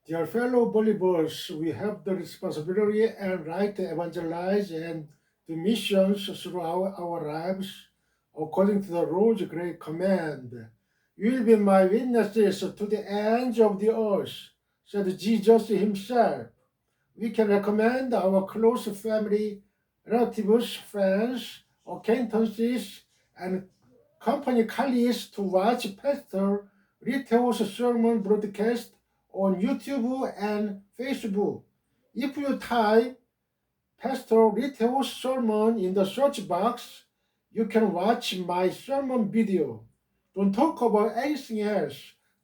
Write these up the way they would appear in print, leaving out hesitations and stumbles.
Dear fellow believers, we have the responsibility and right to evangelize and do missions throughout our lives according to the Lord's great command. You will be my witnesses to the ends of the earth, said Jesus himself. We can recommend our close family, relatives, friends, acquaintances, and company colleagues to watch Pastor I태호's sermon broadcast on YouTube and Facebook. If you type Pastor I태ho's sermon in the search box, you can watch my sermon video. Don't talk about anything else.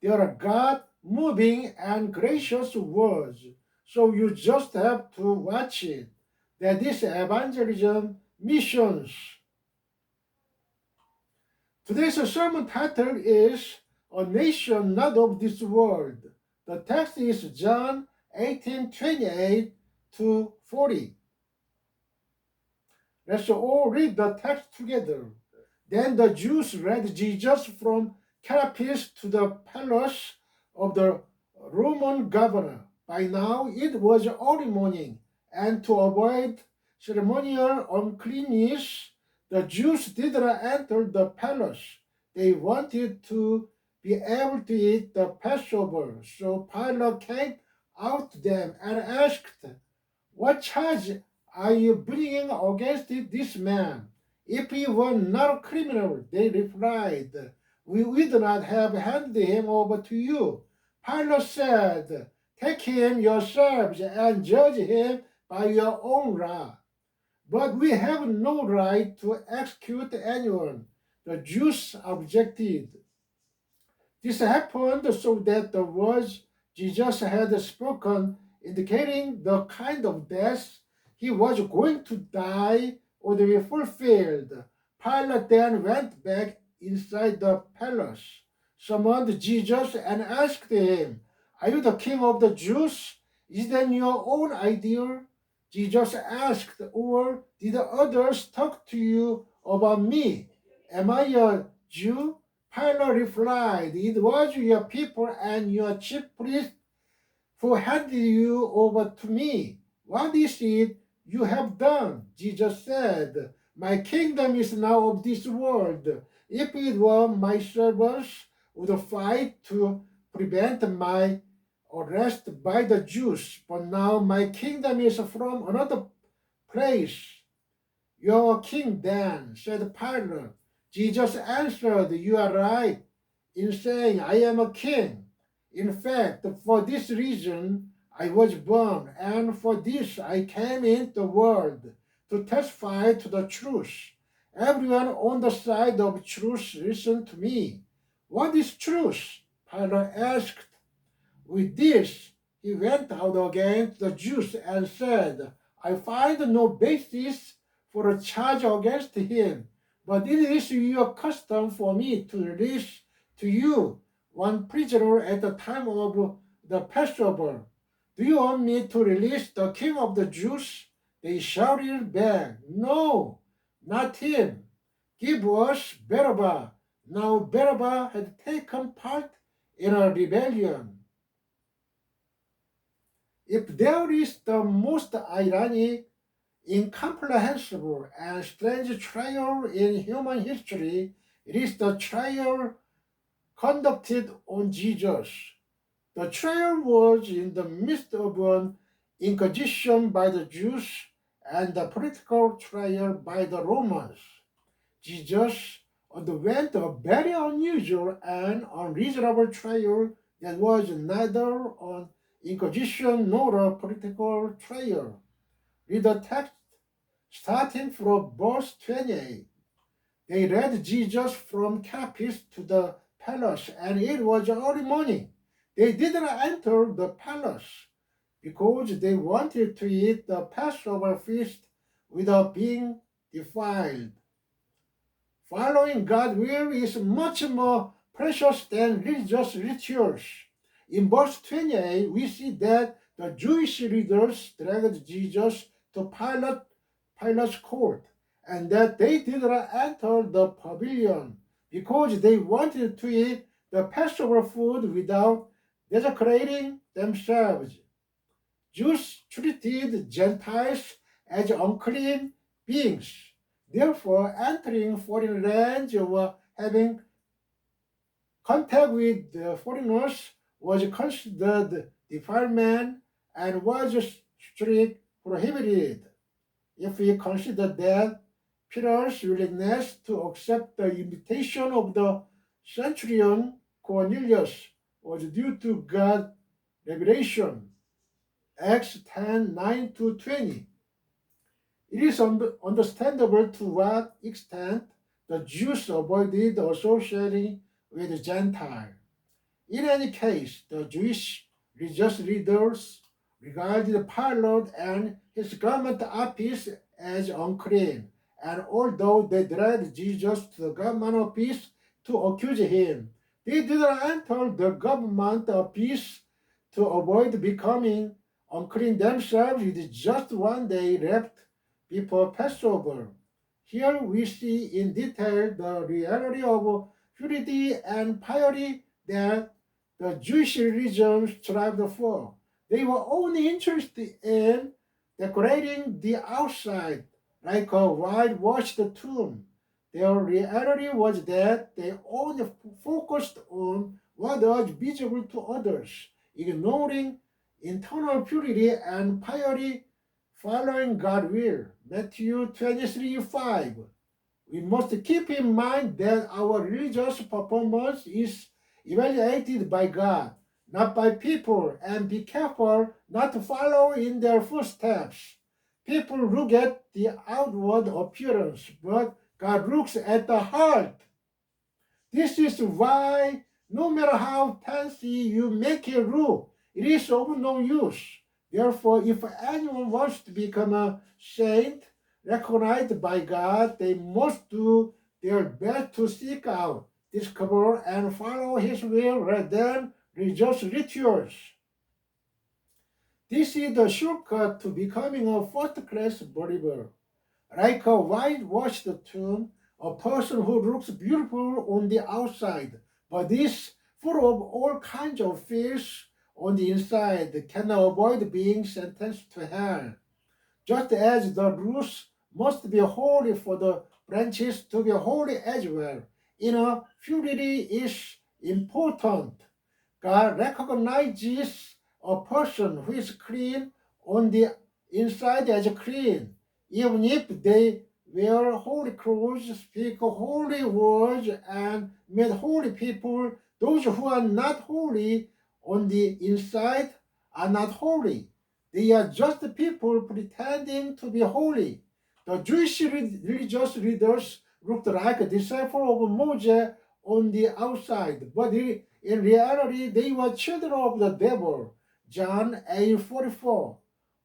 There are God-moving and gracious words, so you just have to watch it. That is evangelism missions. Today's sermon title is A Nation Not of This World. The text is John 18:28 to 40. Let's all read the text together. Then the Jews led Jesus from Caiaphas to the palace of the Roman governor. By now it was early morning, and to avoid ceremonial uncleanness, the Jews did not enter the palace. They wanted to be able to eat the Passover. So Pilate came out to them and asked, "What charge are you bringing against this man? If he were not a criminal," they replied, "we would not have handed him over to you." Pilate said, "Take him yourselves and judge him by your own law." "But we have no right to execute anyone," the Jews objected. This happened so that the words Jesus had spoken, indicating the kind of death he was going to die, would be fulfilled. Pilate then went back inside the palace, summoned Jesus, and asked him, "Are you the king of the Jews? Is that your own idea?" Jesus asked, "Or did others talk to you about me? Am I a Jew?" Pilate replied, "It was your people and your chief priests who handed you over to me. What is it you have done?" Jesus said, "My kingdom is now of this world. If it were, my servants would fight to prevent my arrest by the Jews, but now my kingdom is from another place." "You're a king then," said Pilate. Jesus answered, "You are right in saying I am a king. In fact, for this reason I was born, and for this I came into the world, to testify to the truth. Everyone on the side of truth listen to me." "What is truth?" Pilate asked. With this, he went out again to the Jews and said, "I find no basis for a charge against him. But it is your custom for me to release to you one prisoner at the time of the Passover. Do you want me to release the king of the Jews?" They shouted back, "No, not him. Give us Barabbas." Now Barabbas had taken part in a rebellion. If there is the most ironic, incomprehensible, and strange trial in human history, it is the trial conducted on Jesus. The trial was in the midst of an inquisition by the Jews and a political trial by the Romans. Jesus underwent a very unusual and unreasonable trial that was neither an inquisition nor a political trial. Read the text starting from verse 28. They led Jesus from Caiaphas to the palace, and it was early morning. They did not enter the palace because they wanted to eat the Passover feast without being defiled. Following God's will is much more precious than religious rituals. In verse 28, we see that the Jewish leaders dragged Jesus to Pilate's court, and that they did not enter the pavilion because they wanted to eat the Passover food without desecrating themselves. Jews treated Gentiles as unclean beings. Therefore, entering foreign lands or having contact with foreigners was considered defilement and was strictly prohibited. If we consider that Peter's willingness to accept the invitation of the centurion Cornelius was due to God's revelation, Acts 10:9-20, it is understandable to what extent the Jews avoided associating with Gentiles. In any case, the Jewish religious leaders regarded Pilate and his government office as unclean, and although they dragged Jesus to the government office to accuse him, they did not enter the government office to avoid becoming unclean themselves with just one day left before Passover. Here we see in detail the reality of purity and piety that the Jewish religion strived for. They were only interested in decorating the outside, like a whitewashed tomb. Their reality was that they only focused on what was visible to others, ignoring internal purity and piety, following God's will. Matthew 23:5. We must keep in mind that our religious performance is evaluated by God, not by people, and be careful not to follow in their footsteps. People look at the outward appearance, but God looks at the heart. This is why no matter how fancy you make it look, it is of no use. Therefore, if anyone wants to become a saint recognized by God, they must do their best to seek out, discover, and follow His will rather than religious rituals. This is the shortcut to becoming a first-class believer. Like a whitewashed tomb, a person who looks beautiful on the outside, but is full of all kinds of filth on the inside, cannot avoid being sentenced to hell. Just as the roots must be holy for the branches to be holy as well, inner purity is important. God recognizes a person who is clean on the inside as clean, even if they wear holy clothes, speak holy words, and meet holy people. Those who are not holy on the inside are not holy. They are just people pretending to be holy. The Jewish religious leaders looked like a disciple of Moses on the outside, but in reality they were children of the devil. John 8:44.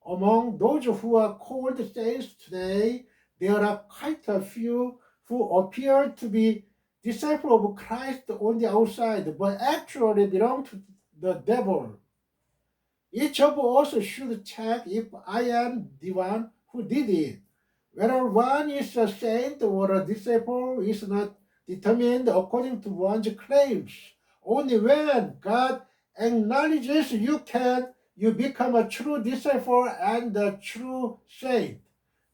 Among those who are called saints today, there are quite a few who appear to be disciples of Christ on the outside, but actually belong to the devil. Each of us should check if I am the one who did it. Whether one is a saint or a disciple is not determined according to one's claims. Only when God acknowledges you can you become a true disciple and a true saint.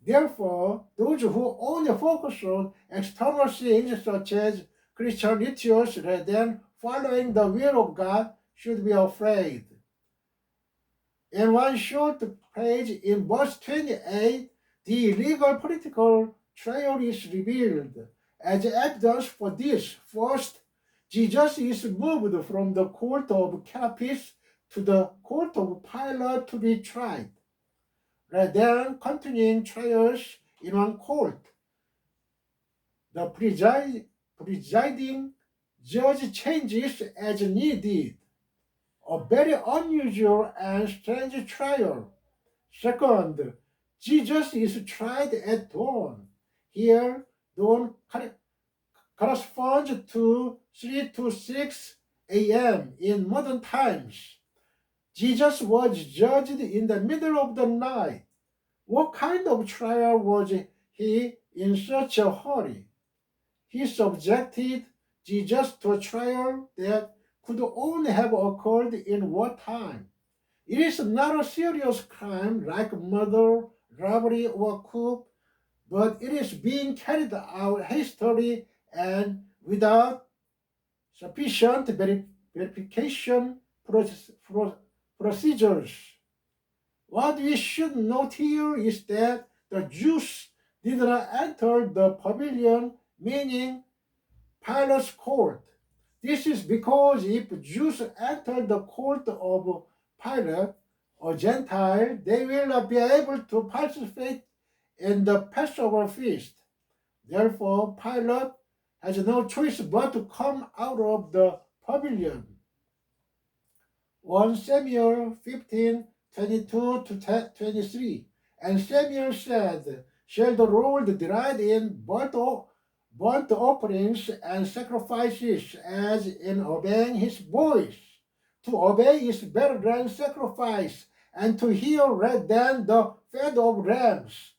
Therefore, those who only focus on external things such as Christian rituals rather than following the will of God should be afraid. In one short page in verse 28, the illegal political trial is revealed. As evidence for this, first, Jesus is moved from the court of Caiaphas to the court of Pilate to be tried. Rather than continuing trials in one court, the presiding judge changes as needed. A very unusual and strange trial. Second, Jesus is tried at dawn. Here, dawn corresponds to 3 to 6 a.m. in modern times. Jesus was judged in the middle of the night. What kind of trial was he in such a hurry? He subjected Jesus to a trial that could only have occurred in wartime. It is not a serious crime like murder, robbery, or coup, but it is being carried out hastily and without sufficient verification procedures. What we should note here is that the Jews did not enter the pavilion, meaning Pilate's court. This is because if Jews enter the court of Pilate, a Gentile, they will not be able to participate in the Passover feast. Therefore, Pilate has no choice but to come out of the pavilion. 1 Samuel 15:22-23. And Samuel said, Shall the Lord delight in burnt offerings and sacrifices as in obeying his voice? To obey is better than sacrifice, and to hear than the fat of rams.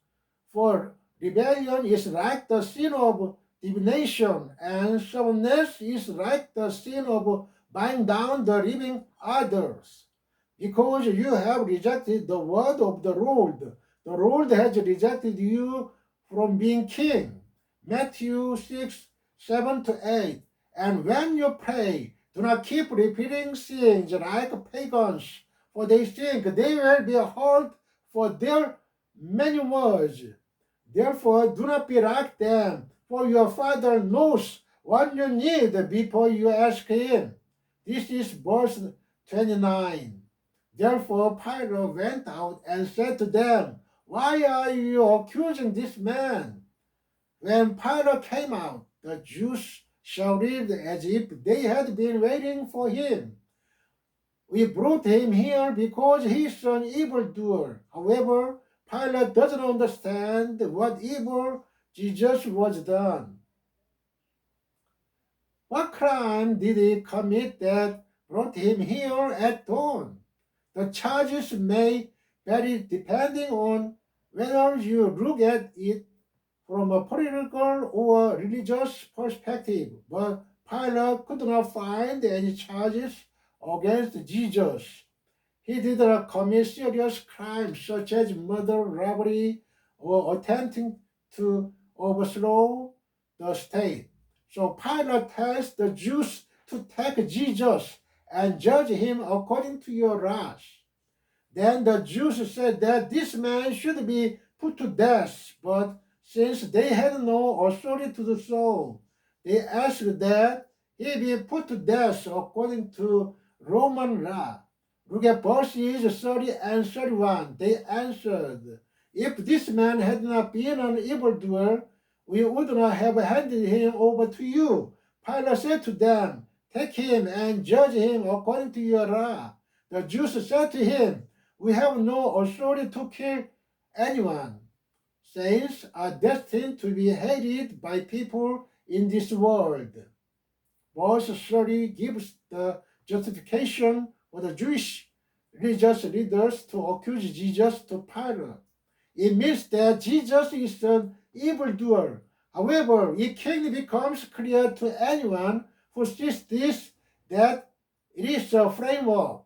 For rebellion is like the sin of divination, and stubbornness is like the sin of bowing down the living others. Because you have rejected the word of the Lord has rejected you from being king. Matthew 6:7-8. And when you pray, do not keep repeating things like pagans, for they think they will be heard for their many words. Therefore, do not be like them, for your Father knows what you need before you ask him. This is verse 29. Therefore, Pilate went out and said to them, Why are you accusing this man? When Pilate came out, the Jews shouted as if they had been waiting for him. We brought him here because he is an evildoer. However, Pilate doesn't understand what evil Jesus was done. What crime did he commit that brought him here at dawn? The charges may vary depending on whether you look at it from a political or religious perspective, but Pilate could not find any charges against Jesus. He did not commit serious crimes such as murder, robbery, or attempting to overthrow the state. So Pilate tells the Jews to take Jesus and judge him according to your laws. Then the Jews said that this man should be put to death, but since they had no authority to do so, they asked that he be put to death according to Roman law. Look at verses 30 and 31. They answered, If this man had not been an evildoer, we would not have handed him over to you. Pilate said to them, Take him and judge him according to your law. The Jews said to him, We have no authority to kill anyone. Saints are destined to be hated by people in this world. Verse 30 gives the justification for the Jewish religious leaders to accuse Jesus to Pilate. It means that Jesus is an evildoer. However, it quickly becomes clear to anyone who sees this that it is a framework.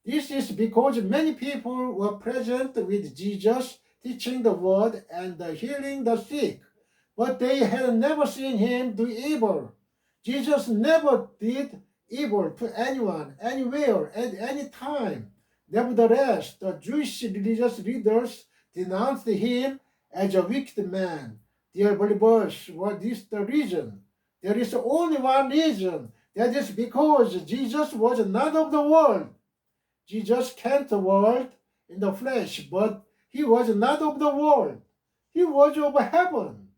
This is because many people were present with Jesus teaching the word and healing the sick, but they had never seen him do evil. Jesus never did evil to anyone, anywhere, at any time. Nevertheless, the Jewish religious leaders denounced him as a wicked man. Dear believers, what is the reason? There is only one reason. That is because Jesus was not of the world. Jesus came to the world in the flesh, but he was not of the world. He was of heaven.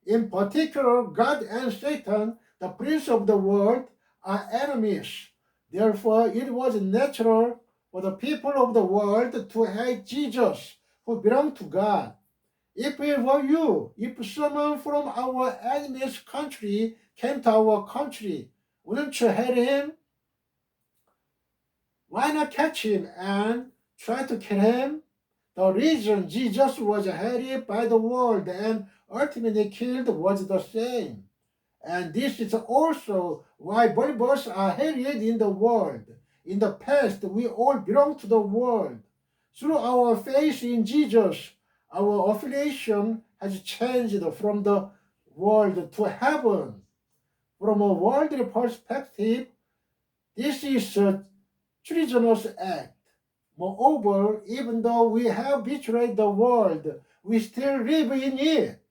In particular, God and Satan, the prince of the world, are enemies. Therefore, it was natural for the people of the world to hate Jesus, who belonged to God. If it were you, if someone from our enemy's country came to our country, wouldn't you hate him? Why not catch him and try to kill him? The reason Jesus was hated by the world and ultimately killed was the same. And this is also why believers are hated in the world. In the past, we all belong to the world. Through our faith in Jesus, our affiliation has changed from the world to heaven. From a worldly perspective, this is a treasonous act. Moreover, even though we have betrayed the world, we still live in it.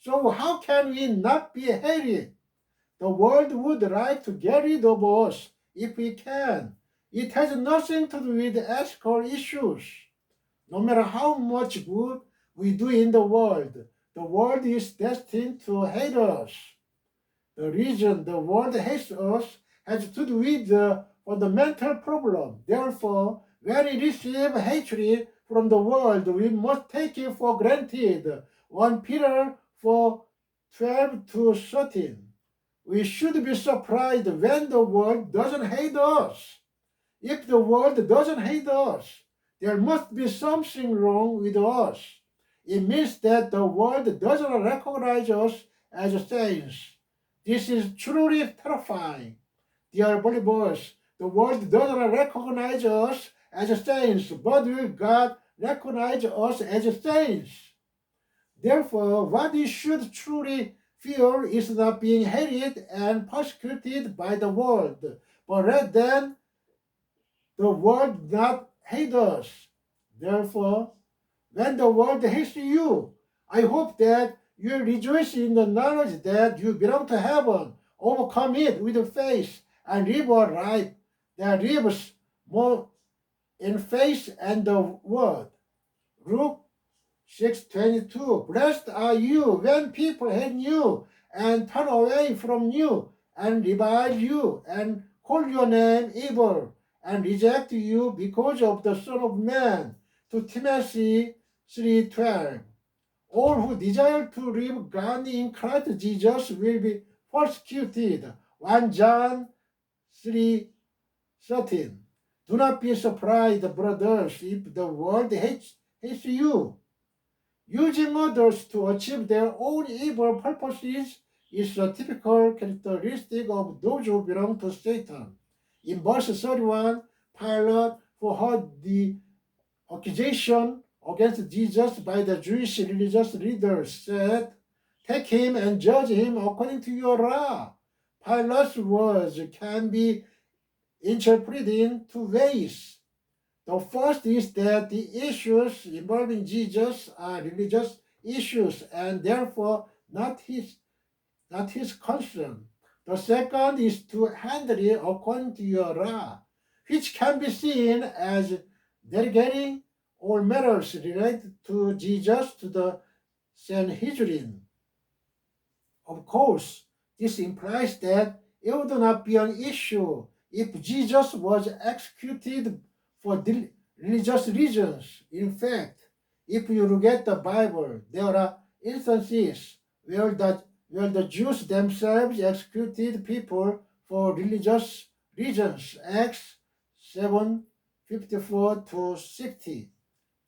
So how can we not be hated? The world would like to get rid of us if we can. It has nothing to do with ethical issues. No matter how much good we do in the world is destined to hate us. The reason the world hates us has to do with the fundamental problem. Therefore, when we receive hatred from the world, we must take it for granted. 1 Peter 4:12-13. We should be surprised when the world doesn't hate us. If the world doesn't hate us, there must be something wrong with us. It means that the world doesn't recognize us as saints. This is truly terrifying. Dear believers, the world doesn't recognize us as saints, but will God recognize us as saints? Therefore, what we should truly fear is not being hated and persecuted by the world, but rather the world not hate us. Therefore, when the world hates you, I hope that you rejoice in the knowledge that you belong to heaven, overcome it with faith, and live a life that lives more in faith and the word. Luke 6:22. Blessed are you when people hate you and turn away from you and revile you and call your name evil and reject you because of the Son of Man. To Timothy 3:12. All who desire to live godly in Christ Jesus will be persecuted. 1 John 3:13. Do not be surprised, brothers, if the world hates you. Using others to achieve their own evil purposes is a typical characteristic of those who belong to Satan. In verse 31, Pilate, who heard the accusation against Jesus by the Jewish religious leaders, said, "Take him and judge him according to your law." Pilate's words can be interpreted in two ways. The first is that the issues involving Jesus are religious issues and therefore not his concern. The second is to handle it according to your law, which can be seen as delegating all matters related to Jesus to the Sanhedrin. Of course, this implies that it would not be an issue if Jesus was executed for religious reasons. In fact, if you look at the Bible, there are instances where the Jews themselves executed people for religious reasons. Acts 7:54-60.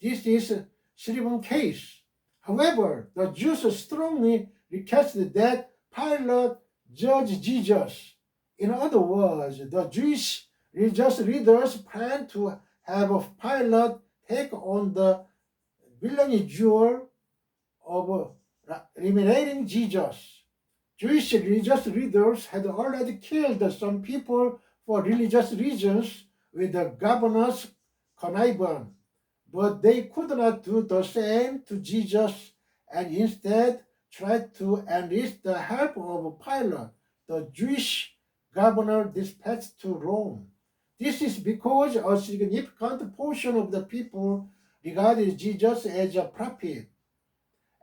This is a Stephen case. However, the Jews strongly requested that Pilate judge Jesus. In other words, the Jewish religious leaders planned to have Pilate take on the villainy jewel of eliminating Jesus. Jewish religious leaders had already killed some people for religious reasons with the governor's connivance, but they could not do the same to Jesus and instead tried to enlist the help of Pilate, the Jewish governor dispatched to Rome. This is because a significant portion of the people regarded Jesus as a prophet.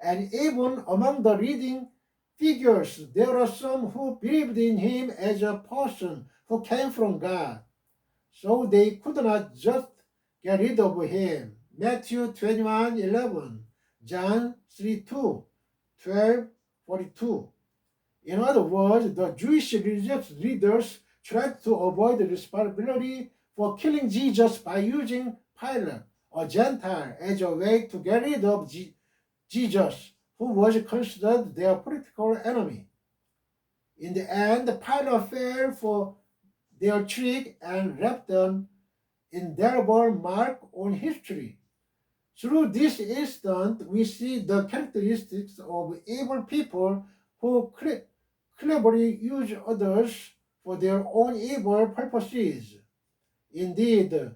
And even among the leading figures, there are some who believed in him as a person who came from God. So they could not just get rid of him. Matthew 21:11, John 3:2, 12:42. In other words, the Jewish religious leaders tried to avoid responsibility for killing Jesus by using Pilate, a Gentile, as a way to get rid of Jesus, who was considered their political enemy. In the end, Pilate fell for their trick and left an indelible mark on history. Through this incident, we see the characteristics of evil people who cleverly use others for their own evil purposes. Indeed,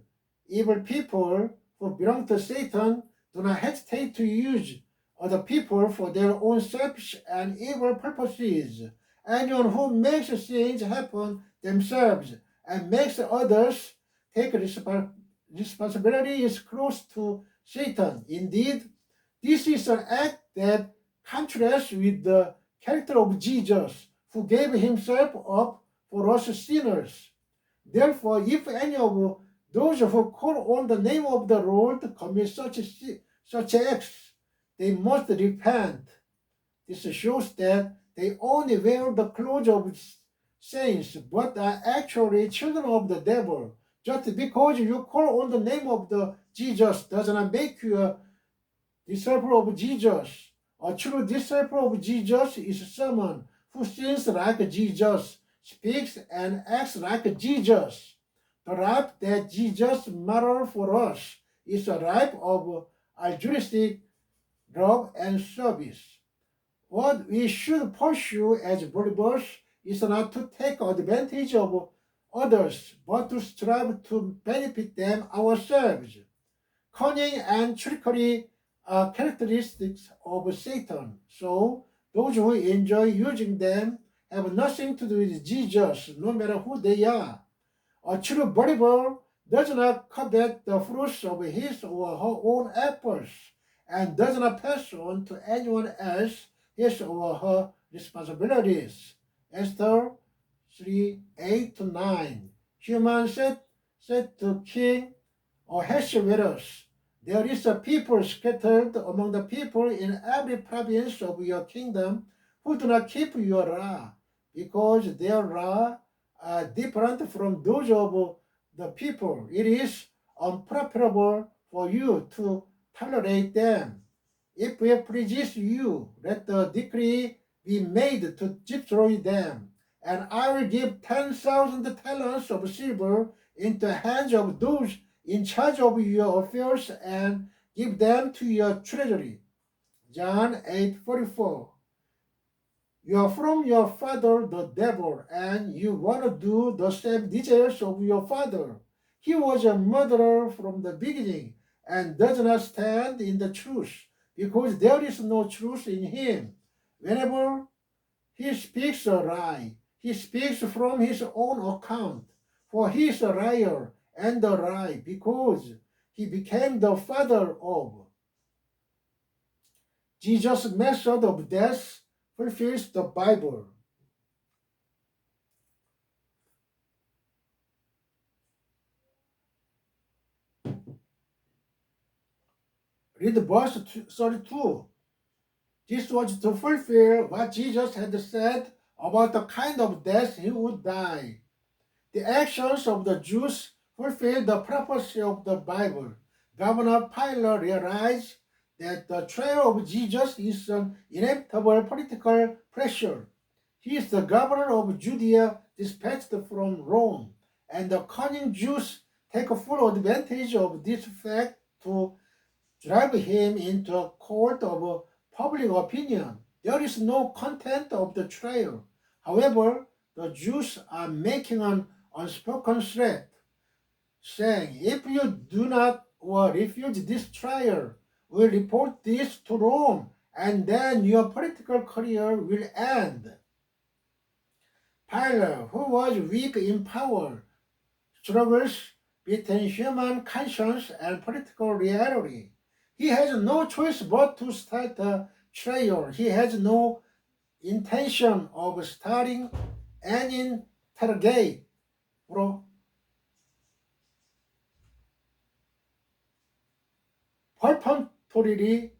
evil people who belong to Satan do not hesitate to use other people for their own selfish and evil purposes. Anyone who makes things happen themselves and makes others take responsibility is close to Satan. Indeed, this is an act that contrasts with the character of Jesus, who gave himself up for us sinners. Therefore, if any of those who call on the name of the Lord commit such acts, they must repent. This shows that they only wear the clothes of saints, but are actually children of the devil. Just because you call on the name of the Jesus does not make you a disciple of Jesus. A true disciple of Jesus is someone who sins like Jesus, speaks and acts like Jesus. The life that Jesus modeled for us is a life of altruistic love and service. What we should pursue as believers is not to take advantage of others, but to strive to benefit them ourselves. Cunning and trickery are characteristics of Satan, so those who enjoy using them have nothing to do with Jesus, no matter who they are. A true believer does not covet the fruits of his or her own efforts, and does not pass on to anyone else his or her responsibilities. Esther 3:8-9. Haman said to King Ahasuerus, "There is a people scattered among the people in every province of your kingdom who do not keep your law, because their law are different from those of the people. It is unprofitable for you to tolerate them. If it pleases you, let the decree be made to destroy them, and I will give 10,000 talents of silver into the hands of those in charge of your affairs and give them to your treasury." John 8:44. You are from your father, the devil, and you want to do the same desires of your father. He was a murderer from the beginning and does not stand in the truth, because there is no truth in him. Whenever he speaks a lie, he speaks from his own account, for he is a liar and a lie, because he became the father of. Jesus' method of death fulfills the Bible. Read verse 32. This was to fulfill what Jesus had said about the kind of death he would die. The actions of the Jews fulfilled the prophecy of the Bible. Governor Pilate realized that the trial of Jesus is an inevitable political pressure. He is the governor of Judea dispatched from Rome, and the cunning Jews take full advantage of this fact to drive him into a court of public opinion. There is no content of the trial. However, the Jews are making an unspoken threat, saying, "If you do not or refuse this trial, we'll report this to Rome, and then your political career will end." Pilate, who was weak in power, struggles between human conscience and political reality. He has no choice but to start a trial. He has no intention of starting an interrogate. Peremptorily